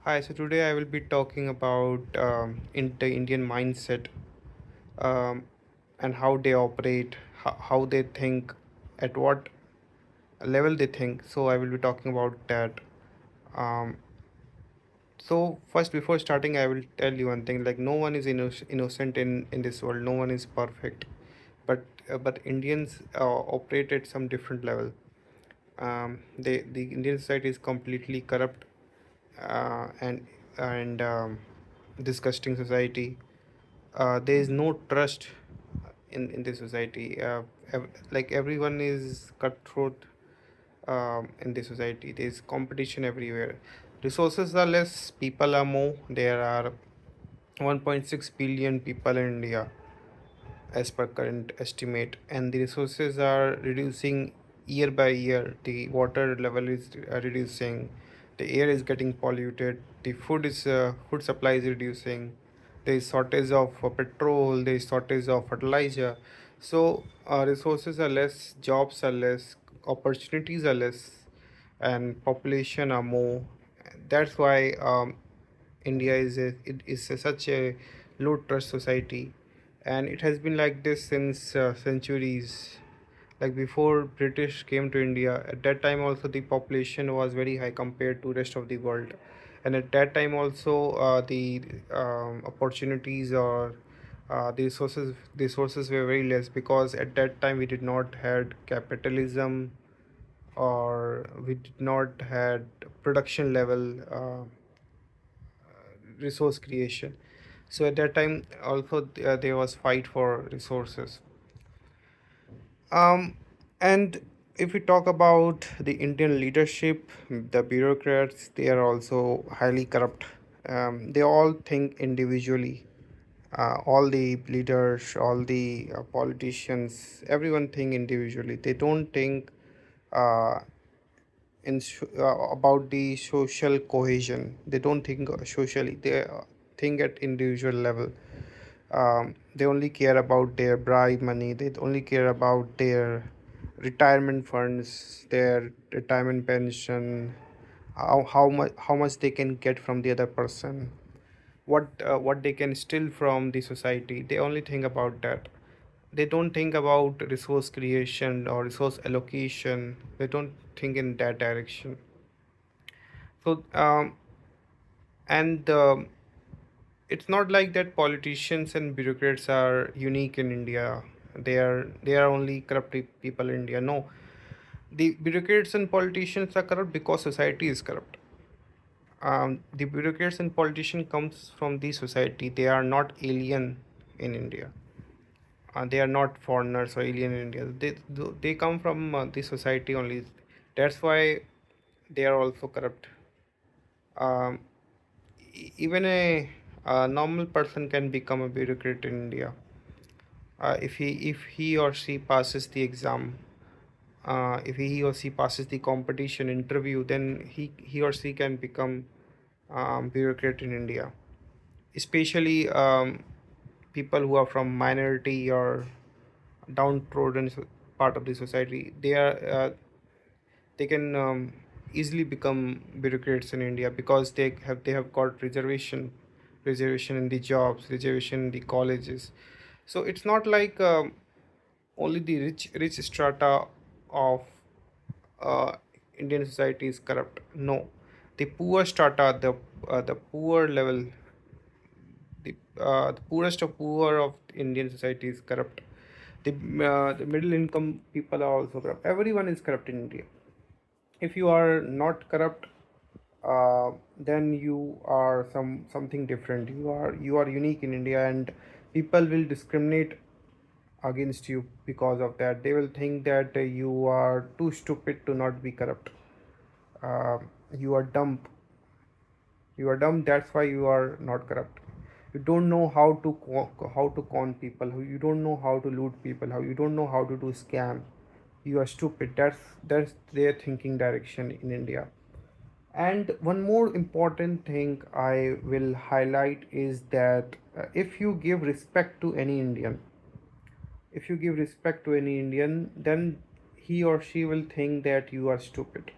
Hi, so today I will be talking about in the Indian mindset um, and how they operate, how they think, at what level they think. So I will be talking about that. Um, so first, before starting, I will tell you one thing: like no one is innocent in this world. No one is perfect, but Indians operate at some different level. The Indian society is completely corrupt and disgusting society. There is no trust in the society. Like everyone is cutthroat in the society. There is competition everywhere. Resources are less, people are more. There are 1.6 billion people in India as per current estimate, and the resources are reducing year by year. The water level is reducing, the air is getting polluted, the food supply is reducing, there is shortage of petrol, there is shortage of fertilizer. So resources are less, jobs are less, opportunities are less, and population are more. That's why India is such a low trust society, and it has been like this since centuries. Like before British came to India, at that time also the population was very high compared to rest of the world, and at that time also the opportunities or the resources were very less, because at that time we did not had capitalism, or we did not had production level resource creation. So at that time also there was fight for resources. And if we talk about the Indian leadership, the bureaucrats, they are also highly corrupt. They all think individually. All the leaders, all the politicians, everyone think individually. They don't think uh, about the social cohesion. They don't think socially. They think at individual level. They only care about their bribe money. They only care about their retirement funds, their retirement pension, how much they can get from the other person, what they can steal from the society. They only think about that. They don't think about resource creation or resource allocation. They don't think in that direction. So and it's not like that politicians and bureaucrats are unique in India. They are only corrupt people in India. No, the bureaucrats and politicians are corrupt because society is corrupt. The bureaucrats and politician comes from the society. They are not alien in India. They are not foreigners or alien in India. They come from the society only. That's why they are also corrupt. Um, Even a normal person can become a bureaucrat in India if he or she passes the exam. If he or she passes the competition interview, then he or she can become bureaucrat in India. Especially people who are from minority or downtrodden part of the society, they can easily become bureaucrats in India, because they have got reservation in the jobs, reservation in the colleges. So it's not like only the rich strata of uh, Indian society is corrupt. No, the poor strata, the poor level, the poorest of poor of Indian society is corrupt. The middle income people are also corrupt. Everyone is corrupt in India. If you are not corrupt, then you are something different. You are unique in India, and people will discriminate against you because of that. They will think that you are too stupid to not be corrupt. uh, you are dumb. You are dumb, that's why you are not corrupt. You don't know how to con people, you don't know how to loot people, how you don't know how to do scam. You are stupid. That's their thinking direction in India. And one more important thing I will highlight is that if you give respect to any Indian, if you give respect to any Indian, then he or she will think that you are stupid.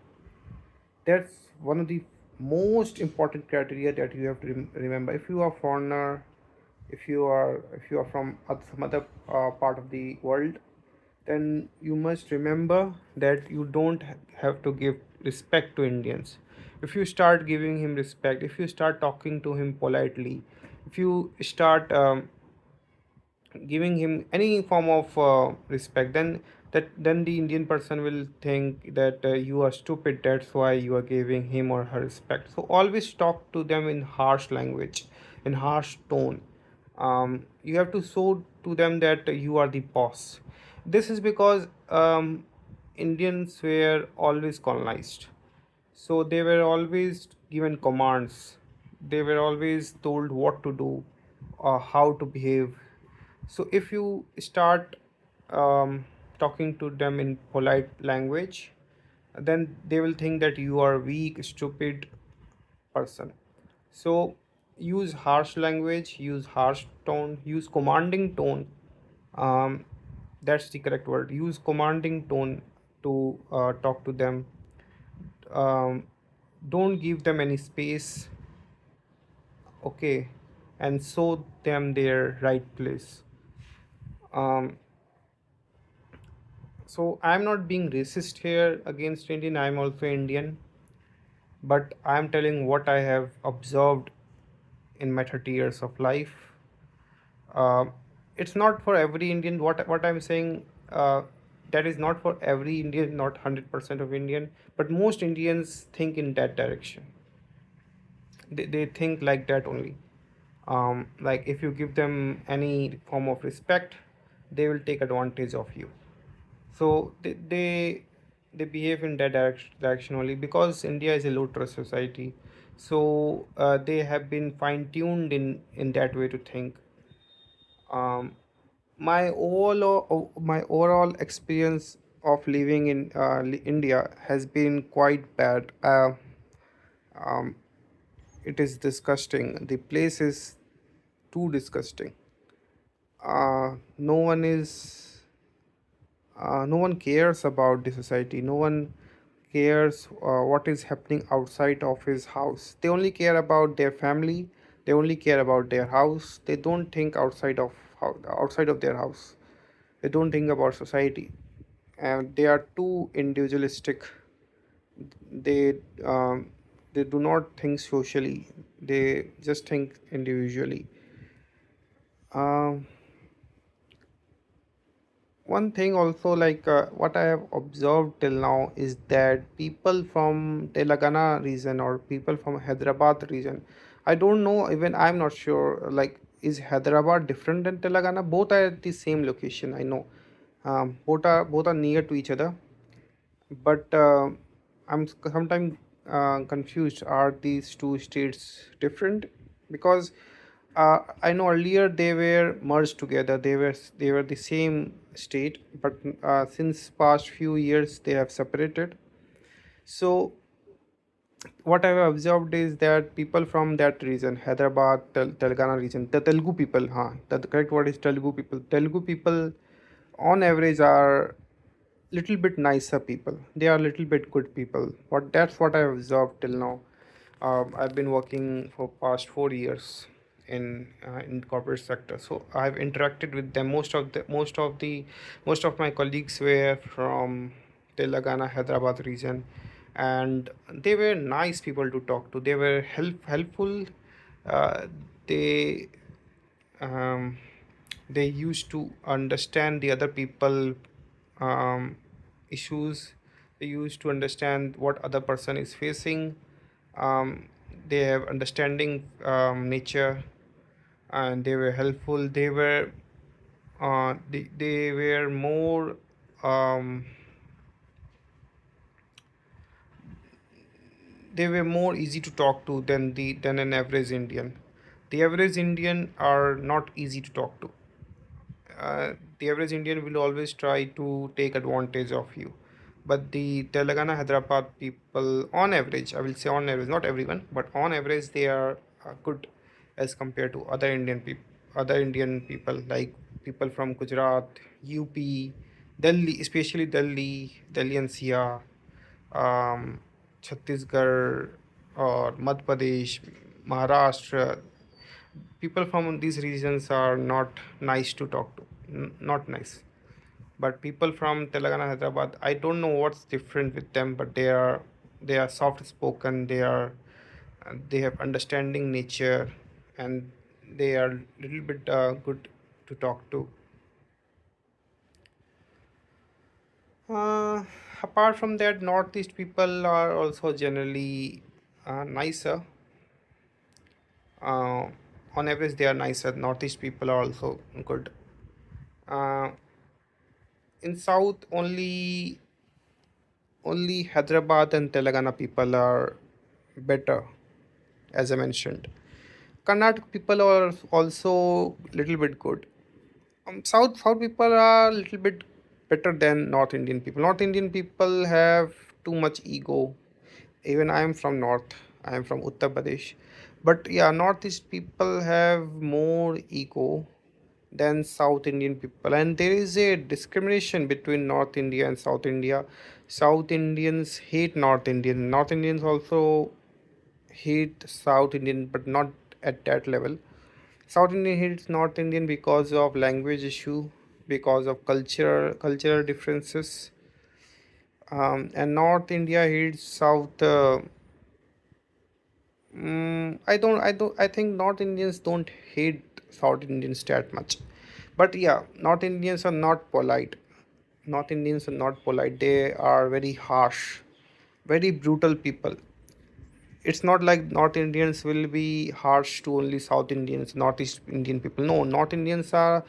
That's one of the most important criteria that you have to remember. If you are foreigner, if you are from some other part of the world, then you must remember that you don't have to give respect to Indians. If you start giving him respect, if you start talking to him politely, if you start giving him any form of respect, then the Indian person will think that you are stupid, that's why you are giving him or her respect. So always talk to them in harsh language, in harsh tone. You have to show to them that you are the boss. This is because Indians were always colonized, so they were always given commands. They were always told what to do or how to behave. So if you start talking to them in polite language, then they will think that you are weak, stupid person. So use harsh language, use harsh tone, use commanding tone. Um, that's the correct word. Use commanding tone to talk to them. um, don't give them any space, okay, and show them their right place. Um, so I'm not being racist here against Indian, I'm also Indian, but I'm telling what I have observed in my 30 years of life. uh, it's not for every Indian. What I'm saying, that is not for every Indian, not 100% of Indian, but most Indians think in that direction. They think like that only. Like if you give them any form of respect, they will take advantage of you. So they behave in that direction only because India is a low trust society. So they have been fine tuned in that way to think. um, my overall experience of living in India has been quite bad. Um, it is disgusting. The place is too disgusting. No one is no one cares about the society. No one cares what is happening outside of his house. They only care about their family. They only care about their house. They don't think outside of their house. They don't think about society, and they are too individualistic. They they do not think socially. They just think individually. um, One thing also, like what I have observed till now is that people from Telangana region or people from Hyderabad region, I don't know, even I'm not sure, like, is Hyderabad different than Telangana? Both are at the same location, I know. Both are near to each other, but I'm sometimes confused. Are these two states different? Because I know earlier they were merged together. They were the same state, but since past few years they have separated. So what I've observed is that people from that region, Hyderabad, Telangana region, the Telugu people, the correct word is Telugu people. Telugu people, on average, are little bit nicer people. They are little bit good people. That's what I've observed till now. I've been working for past 4 years in corporate sector, so I've interacted with them. Most of my colleagues were from Telangana, Hyderabad region, and they were nice people to talk to. They were helpful. Uh, they um, they used to understand the other people um, issues. They used to understand what other person is facing. um, they have understanding nature, and they were helpful. They were more um, they were more easy to talk to than an average Indian. The average Indian are not easy to talk to. The average Indian will always try to take advantage of you. But the Telangana Hyderabad people, on average, I will say on average, not everyone, but on average, they are good as compared to other Indian people, like people from Gujarat, UP, Delhi, especially Delhi NCR, um, Chhattisgarh. or Madhya Pradesh, Maharashtra. People from these regions are not nice to talk to. Not nice. But people from Telangana, Hyderabad, I don't know what's different with them, but they are soft spoken. They have understanding nature, and they are little bit good to talk to. Uh, Apart from that, Northeast people are also generally nicer. Uh, on average, they are nicer. Northeast people are also good. Uh, in South, only Hyderabad and Telangana people are better, as I mentioned. Karnataka people are also little bit good. South people are a little bit better than North Indian people. North Indian people have too much ego. Even I am from North. I am from Uttar Pradesh. But yeah, Northeast people have more ego than South Indian people, and there is a discrimination between North India and South India. South Indians hate North Indian. North Indians also hate South Indian, but not at that level. South Indian hates North Indian because of language issue, because of cultural differences, and North India hates South. I think North Indians don't hate South Indians that much, but yeah, North Indians are not polite. North Indians are not polite. They are very harsh, very brutal people. It's not like North Indians will be harsh to only South Indians, Northeast Indian people. No, North Indians are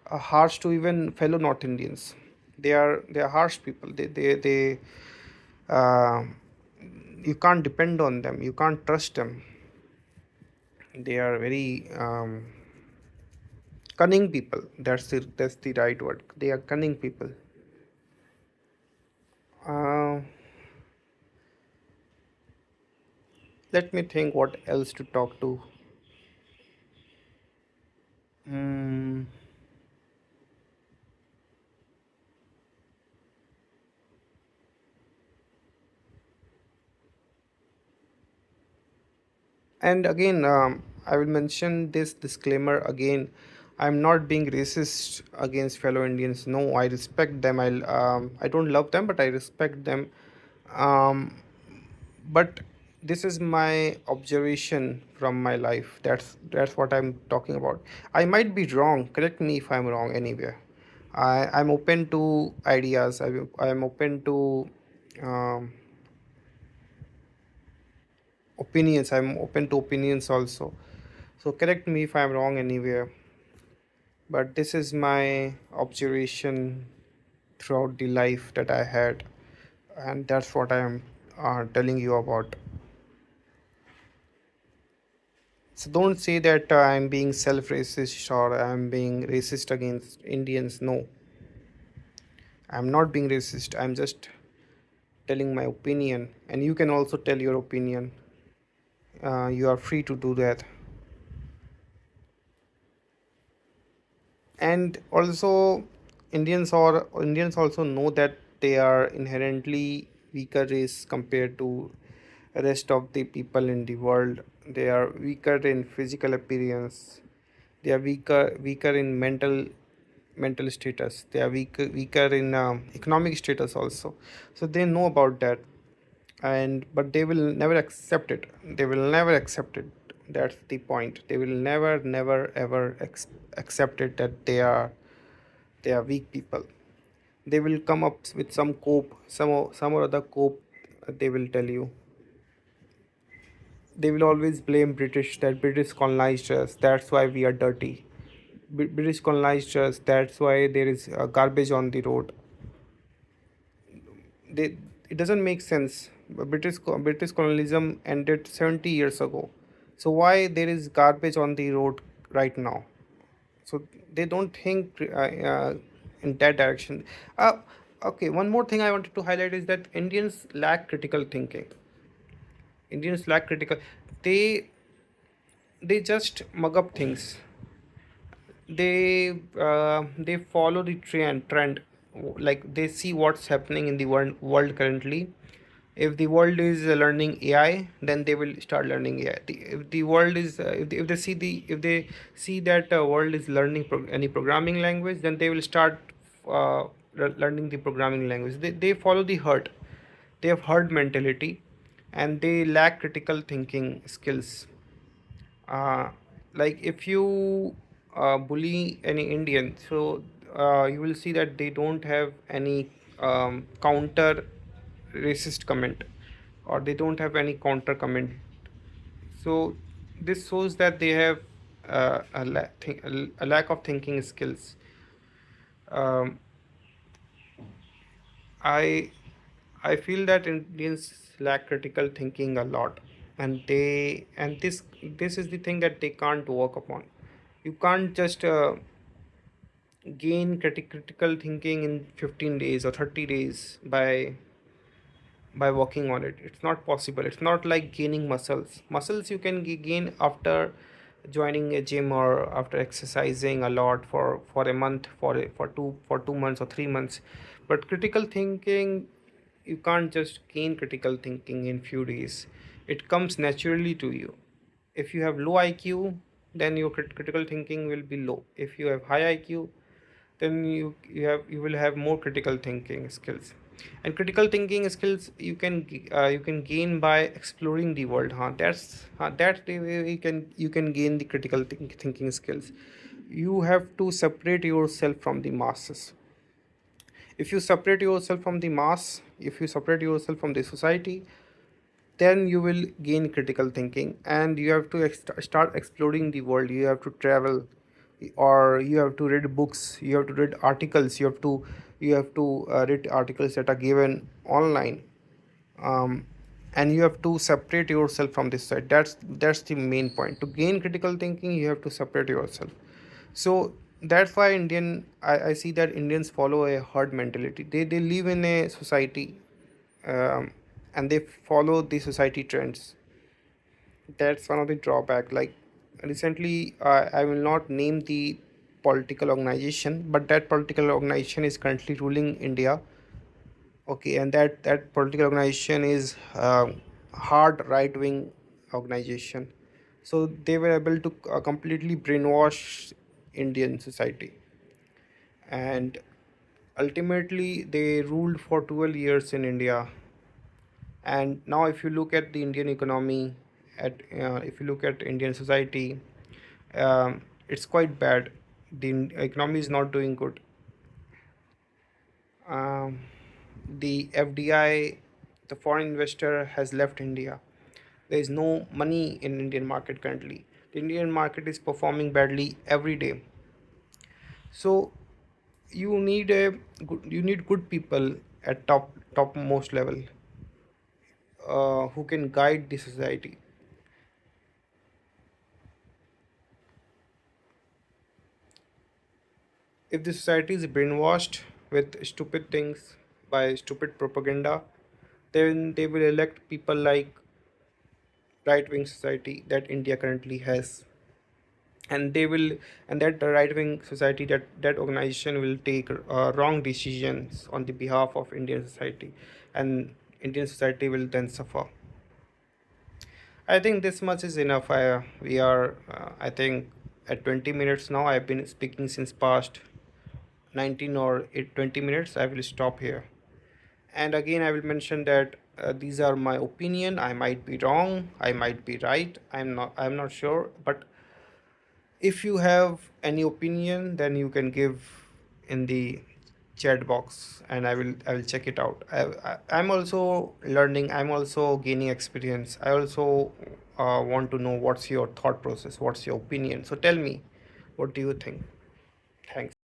harsh to even fellow North Indians. They are harsh people. They uh, you can't depend on them. You can't trust them. They are very cunning people. That's the right word. They are cunning people. Uh, Let me think what else to talk to. Mm. And again, I will mention this disclaimer again. I'm not being racist against fellow Indians. No, I respect them. I don't love them, but I respect them. Um, but this is my observation from my life. That's what I'm talking about. I might be wrong. Correct me if I'm wrong anywhere. I'm open to ideas. I'm open to um, opinions. I'm open to opinions also. So correct me if I'm wrong anywhere, but this is my observation throughout the life that I had, and that's what I am telling you about. So don't say that I'm being self-racist or I'm being racist against Indians. No, I'm not being racist. I'm just telling my opinion, and you can also tell your opinion. You are free to do that. And also Indians also know that they are inherently weaker race compared to rest of the people in the world. They are weaker in physical appearance. They are weaker in mental status. They are weaker in economic status also. So they know about that, and but they will never accept it. They will never accept it. That's the point. They will never ever accept it that they are weak people. They will come up with some cope, some or other cope. They will tell you. They will always blame British, that British colonized us. That's why we are dirty. British colonized us. That's why there is garbage on the road. They, it doesn't make sense. British colonialism ended 70 years ago. So why there is garbage on the road right now? So they don't think in that direction. Okay, one more thing I wanted to highlight is that Indians lack critical. they they just mug up things. They follow the trend, like they see what's happening in the world currently, If the world is learning AI, then they will start learning AI. If the world is if they see that world is learning any programming language, then they will start uh, learning the programming language. They follow the herd. They have herd mentality, and they lack critical thinking skills. uh, like if you bully any Indian, so you will see that they don't have any counter racist comment, or they don't have any counter comment. So this shows that they have a lack of thinking skills. um, I I feel that Indians lack critical thinking a lot, and this is the thing that they can't work upon. You can't just gain critical thinking in 15 days or 30 days by working on it. It's not possible. It's not like gaining muscles you can gain after joining a gym, or after exercising a lot for a month, for 2 months or 3 months. But critical thinking, you can't just gain critical thinking in few days. It comes naturally to you. If you have low IQ, then your critical thinking will be low. If you have high IQ, then you will have more critical thinking skills. And critical thinking skills you can gain by exploring the world. That's the way you can gain the critical thinking skills. You have to separate yourself from the masses. If you separate yourself from the mass, if you separate yourself from the society, then you will gain critical thinking, and you have to start exploring the world. You have to travel, or you have to read books, you have to read articles, you have to read articles that are given online. um, and you have to separate yourself from this side. That's the main point. To gain critical thinking, you have to separate yourself. So that's why I see that Indians follow a herd mentality. They live in a society, um, and they follow the society trends. That's one of the drawback. Like recently, I will not name the political organization, but that political organization is currently ruling India. Okay, and that political organization is hard right wing organization. So they were able to completely brainwash Indian society, and ultimately they ruled for 12 years in India. And now if you look at the Indian economy, at if you look at Indian society, it's quite bad. The economy is not doing good. um, the FDI, the foreign investor, has left India. There is no money in Indian market currently. The Indian market is performing badly every day. So you need good people at topmost level, who can guide the society. If the society is brainwashed with stupid things by stupid propaganda, then they will elect people like right wing society that India currently has. And they will, and that the right wing society, that organization will take wrong decisions on the behalf of Indian society, and Indian society will then suffer. I think this much is enough. We are I think at 20 minutes now. I've been speaking since past 19 or 20 minutes. I will stop here. And again, I will mention that these are my opinion. I might be wrong, I might be right. I'm not sure. But if you have any opinion, then you can give in the chat box, and I will check it out. I'm also learning, I'm also gaining experience. I also want to know what's your thought process, what's your opinion. So tell me, what do you think? Thanks.